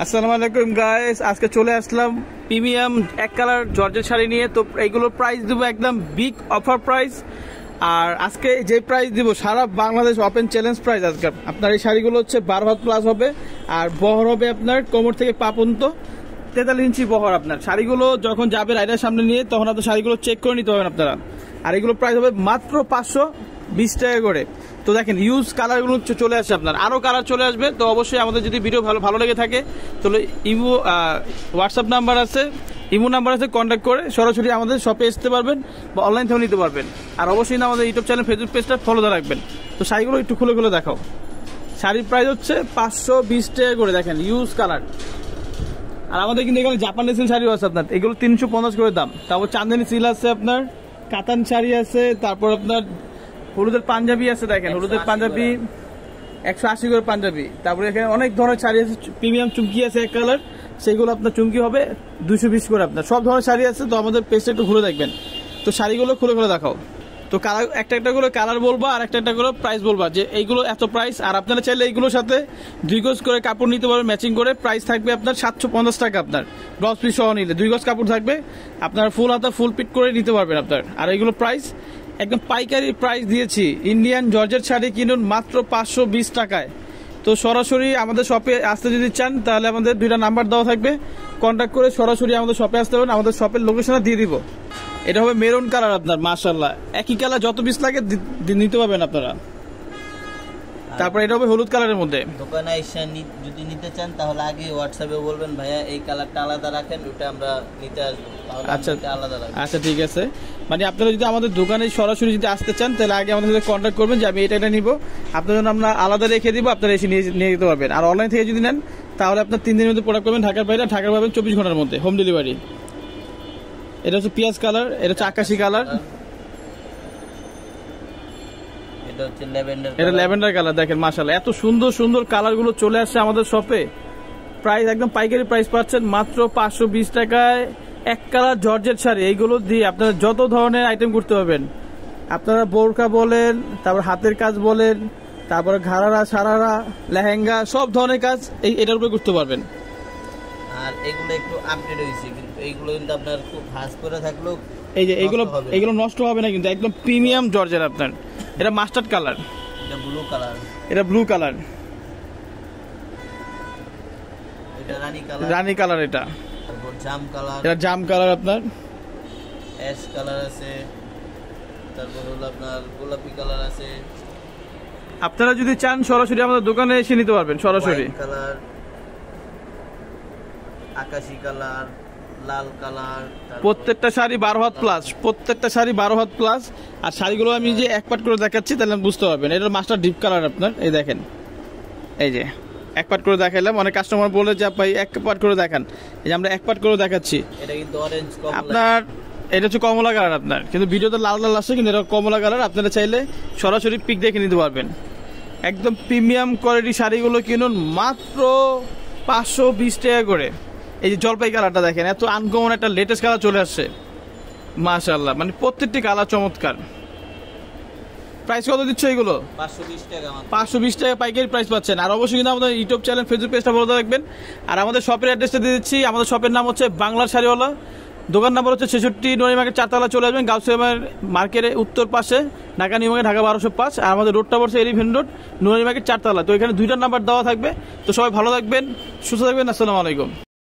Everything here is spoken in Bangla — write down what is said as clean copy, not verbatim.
আসসালামু আলাইকুম গাইস, আজকে চলে আসলাম প্রিমিয়াম এক কালার জর্জেট শাড়ি নিয়ে। তো এইগুলোর প্রাইস দেবো একদম বিগ অফার প্রাইস। আর আজকে যে প্রাইস দিব সারা বাংলাদেশ ওপেন চ্যালেঞ্জ প্রাইস। আজকে আপনার এই শাড়িগুলো হচ্ছে 12 হাত প্লাস হবে, আর বহর হবে আপনার কোমর থেকে পা পর্যন্ত 43 ইঞ্চি বহর। আপনার শাড়িগুলো যখন যাবে রাইডার সামনে নিয়ে তখন আপনার শাড়িগুলো চেক করে নিতে পারবেন আপনারা। আর এগুলো প্রাইস হবে মাত্র 520 টাকা করে। তো দেখেন ইউজ কালারগুলো চলে আসছে, আপনার আরও কালার চলে আসবে। তো অবশ্যই আমাদের যদি ভিডিও ভালো লেগে থাকে তাহলে ইমো হোয়াটসঅ্যাপ নাম্বার আছে, ইমো নাম্বার আছে, কন্ট্যাক্ট করে সরাসরি আমাদের শপে আসতে পারবেন বা অনলাইন থেকেও নিতে পারবেন। আর অবশ্যই না আমাদের ইউটিউব চ্যানেল ফেসবুক পেজটা ফলো রাখবেন। তো শাড়িগুলো একটু খুলে দেখাও। শাড়ির প্রাইস হচ্ছে 520 টাকা করে, দেখেন ইউজ কালার। আর আমাদের কিন্তু এখানে জাপানি সিল্ক শাড়িও আছে আপনার, এগুলো 350 করে দাম। তারপর চাঁদনি সিল্ক আছে, আপনার কাতান শাড়ি আছে, তারপর আপনার হলুদের পাঞ্জাবি আছে, দেখেন হলুদের পাঞ্জাবি 180 করে পাঞ্জাবি। তারপরে এখানে অনেক ধরনের শাড়ি আছে, প্রিমিয়াম চুমকি আছে এক কালার, সেগুলো আপনার চুমকি হবে 220 করে। আপনার সব ধরনের শাড়ি আছে। তো আমাদের পেজটা একটু ঘুরে দেখবেন। তো শাড়িগুলো খুলে দেখাও। তো কালার একটা করে কালার বলবা, আর একটা করে প্রাইস বলবা যে এইগুলো এত প্রাইস। আর আপনারা চাইলে এইগুলোর সাথে 2 গজ করে কাপড় নিতে পারবেন ম্যাচিং করে। প্রাইস থাকবে আপনার 750 টাকা। আপনার ব্লাউজ পিস সহ নিলে 2 গজ কাপড় থাকবে, আপনার ফুল হাতা ফুল পিট করে নিতে পারবেন আপনার। আর এইগুলো প্রাইস একদম পাইকারি প্রাইস দিয়েছি। ইন্ডিয়ান জর্জেট শাড়ি কিনুন মাত্র 520 টাকায়। তো সরাসরি আমাদের শপে আসতে যদি চান তাহলে আমাদের 2টা নাম্বার দেওয়া থাকবে, কন্ট্যাক্ট করে সরাসরি আমাদের শপে আসতে পারেন। আমাদের শপের লোকেশনটা দিয়ে দিব। এটা হবে মেরুন কালার আপনার, মাশাআল্লাহ একই কালার, যত পিস লাগে নিতে পারবেন আপনারা। তারপর এটা হবে হলুদ কালারের মধ্যে। দোকানে এসে যদি নিতে চান তাহলে আগে হোয়াটসঅ্যাপে বলবেন ভাইয়া এই কালারটা আলাদা রাখেন, ওটা আমরা নিতে আসবো। আচ্ছা আলাদা রাখেন। আচ্ছা ঠিক আছে। মানে আপনারা যদি আমাদের দোকানে সরাসরি যদি আসতে চান তাহলে আগে আমাদের সাথে কন্ট্যাক্ট করবেন যে আমি এটা নিব, আপনার জন্য আমরা আলাদা রেখে দিব, আপনারা এসে নিয়ে যেতে পারবেন। আর অনলাইন থেকে যদি নেন তাহলে আপনার 3 দিনের মধ্যে প্রোডাক্ট পাবেন ঢাকার বাইরে, ঢাকার পাবেন 24 ঘন্টার মধ্যে হোম ডেলিভারি। এটা হচ্ছে পিয়াজ কালার, এটা হচ্ছে আকাশি কালার, এটা ল্যাভেন্ডার কালার। দেখেন মাশাআল্লাহ এত সুন্দর সুন্দর কালার গুলো চলে আসছে আমাদের শপে। প্রাইস একদম পাইকারি প্রাইস পাচ্ছেন মাত্র 520 টাকায় এক কালার জর্জেট শাড়ি। এইগুলো দিয়ে আপনারা যত ধরনের আইটেম করতে পারবেন। আপনারা বোরকা বলেন, তারপর হাতের কাজ বলেন, তারপরে ঘাড়ারা সারারা লেহেঙ্গা সব ধরনের কাজ এটার উপরে করতে পারবেন। আর এগুলো একটু আপডেট হয়েছে, কিন্তু এইগুলো কিন্তু আপনার খুব ভাঁজ করে থাকলেও এই যে এইগুলো নষ্ট হবে না, কিন্তু একদম প্রিমিয়াম জর্জেট আপনার। এটা মাস্টার্ড কালার, এটা ব্লু কালার, এটা ব্লু কালার, এটা রানী কালার, রানী কালার, এটা তারপর জাম কালার, এটা জাম কালার আপনার, অ্যাশ কালার আছে, তারপর হলো আপনার গোলাপি কালার আছে। আপনারা যদি চান সরাসরি আমাদের দোকানে এসে নিতে পারবেন সরাসরি। কালার, আকাশি কালার, লাল কালার, প্রত্যেকটা শাড়ি 12 হাত প্লাস, প্রত্যেকটা শাড়ি 12 হাত প্লাস। আর শাড়িগুলো আমি যে এক পাট করে দেখাচ্ছি তাহলে বুঝতে পারবেন। এটা মাস্টার ডিপ কালার আপনার, এই দেখেন, এই যে এক পাট করে দেখাইলাম। অনেক কাস্টমার বলে যে ভাই এক পাট করে দেখান, এই যে আমরা এক পাট করে দেখাচ্ছি। এটা কিন্তু অরেঞ্জ কমলা আপনার, এটা হচ্ছে কমলা কালার আপনার, কিন্তু ভিডিওতে লাল লাল আসছে, কিন্তু এটা কমলা কালার। আপনারা চাইলে সরাসরি পিক দেখে নিতে পারবেন। একদম প্রিমিয়াম কোয়ালিটি শাড়িগুলো কিনুন মাত্র 520 টাকা করে। এই যে জলপাই কালারটা দেখেন, এত আনকমন একটা লেটেস্ট কালার চলে আসছে মাশাআল্লাহ। মানে প্রত্যেকটি কালার চমৎকার। প্রাইস কত দিচ্ছে এগুলো? 520 টাকা। 520 টাকা পাইকারি প্রাইস পাচ্ছেন। আর অবশ্যই কিন্তু আমাদের ইউটিউব চ্যানেল ফেসবুক পেজটা ফলো রাখবেন। আর আমাদের শপের অ্যাড্রেসটা দিয়ে দিচ্ছি। আমাদের শপের নাম হচ্ছে বাংলার শাড়িওয়ালা, দোকান নাম্বার হচ্ছে 66 নোয়ারি মার্কেট 4 তলা চলে আসবেন, গাউসিয়া মার্কেটের উত্তর পাশে, ঢাকা নিউ মার্কেট, ঢাকা 1205। আর আমাদের রোডটা পড়ছে এলিফ্যান্ট রোড, নোয়ারি মার্কেট 4 তলা। তো এখানে 2টা নাম্বার দেওয়া থাকবে। তো সবাই ভালো থাকবেন, সুস্থ থাকবেন। আসসালামু আলাইকুম।